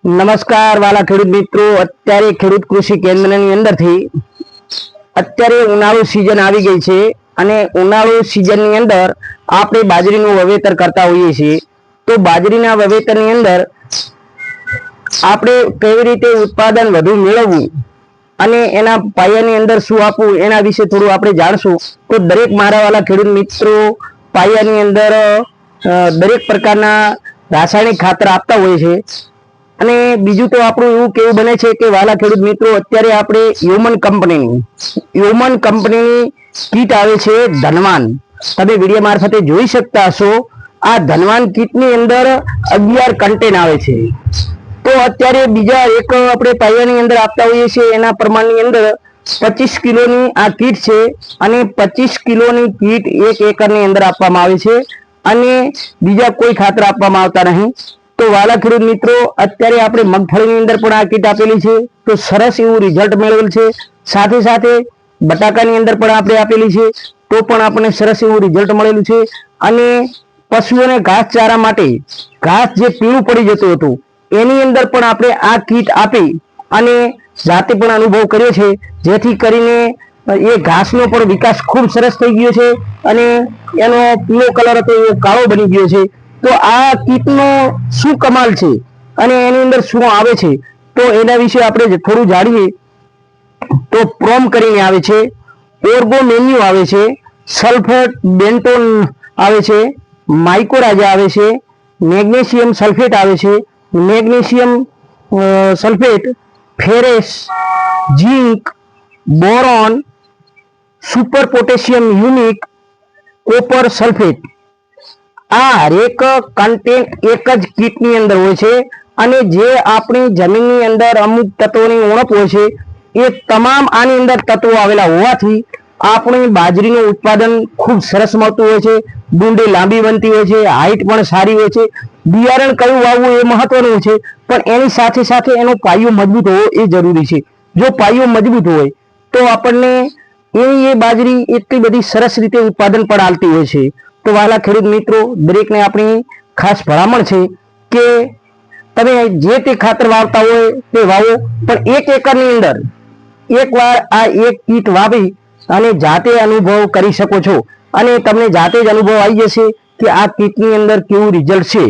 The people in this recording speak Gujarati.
નમસ્કાર વાલા ખેડૂત મિત્રો, અત્યારે ખેડૂત કૃષિ કેન્દ્રની અંદરથી અત્યારે ઉનાળુ સિઝન આવી ગઈ છે અને ઉનાળુ સિઝનની અંદર આપણે બાજરીનું વાવેતર કરતા હોઈએ છીએ. તો બાજરીના વાવેતરની અંદર આપણે કેવી રીતે ઉત્પાદન વધુ મેળવવું અને એના પાયાની અંદર શું આપવું એના વિશે થોડું આપણે જાણશું. તો દરેક મારા વાલા ખેડૂત મિત્રો પાયાની અંદર દરેક પ્રકારના રાસાયણિક ખાતર આપતા હોય છે. અને બીજું તો આપણું એવું કેવું બને છે કે વાલા ખેડૂત મિત્રો, અત્યારે આપણે હ્યુમન કંપનીની કીટ આવે છે ધનવાન, તમે વિડીયો મારફતે જોઈ શકતા હશો. આ ધનવાન કીટની અંદર 11 કન્ટેન આવે છે. તો અત્યારે બીજા એક આપણે પાયાની અંદર આપતા હોઈએ છીએ એના પ્રમાણની અંદર 25 કિલોની આ કીટ છે અને 25 કિલોની કીટ 1 એકરની અંદર આપવામાં આવે છે અને બીજા કોઈ ખાતર આપવામાં આવતા નહીં. તો વાલા ખેડૂત મિત્રો, અત્યારે આપણે મગફળીની અંદર પણ આ કીટ આપેલી છે, તો સરસ એવું રિઝલ્ટ મેળવેલ છે. સાથે સાથે બટાકાની અંદર પણ આપણે આપેલી છે, તો પણ આપણને સરસ એવું રિઝલ્ટ મળેલું છે. અને પશુઓને ઘાસચારા માટે ઘાસ જે પીળું પડી જતું હતું એની અંદર પણ આપણે આ કીટ આપી અને જાતે પણ અનુભવ કર્યો છે, જેથી કરીને એ ઘાસનો પણ વિકાસ ખૂબ સરસ થઈ ગયો છે અને એનો પીળો કલર હતો એ કાળો બની ગયો છે. તો આ કીટનો શું કમાલ છે અને એની અંદર શું આવે છે, તો એના વિશે આપણે થોડું જાણીએ. તો પ્રોમ કરીને આવે છે, ઓર્ગોમેન્યુ આવે છે, સલ્ફેટ બેન્ટોન આવે છે, માઇકોરાજા આવે છે, મેગ્નેશિયમ સલ્ફેટ આવે છે, magnesium sulphate, ferrous, zinc, boron, super potassium unique, copper sulphate. આ હરેક કન્ટેન્ટ એક જ કીટની અંદર હોય છે અને જે આપણી જમીનની અંદર અમુક તત્વોની ઉણપ હોય છે એ તમામ આની અંદર તત્વો આવેલા હોવાથી આપણી બાજરીનું ઉત્પાદન ખૂબ સરસ મળતું હોય છે. ડુંડી લાંબી બનતી હોય છે, હાઈટ પણ સારી હોય છે. બિયારણ કયું વાવવું એ મહત્વનું છે, પણ એની સાથે સાથે એનો પાયો મજબૂત હોવો એ જરૂરી છે. જો પાયો મજબૂત હોય તો આપણને એ બાજરી એટલી બધી સરસ રીતે ઉત્પાદન પણ આવતી હોય છે. તો વાલા ખેડૂત મિત્રો, દરેકને આપણી ખાસ ભલામણ છે કે તમે જે તે ખાતર વાવતા હોય તે વાવો, પણ 1 એકરની અંદર એકવાર આ એક કીટ વાવી અને જાતે અનુભવ કરી શકો છો અને તમને જાતે જ અનુભવ આવી જશે કે આ કીટની અંદર કેવું રિઝલ્ટ છે.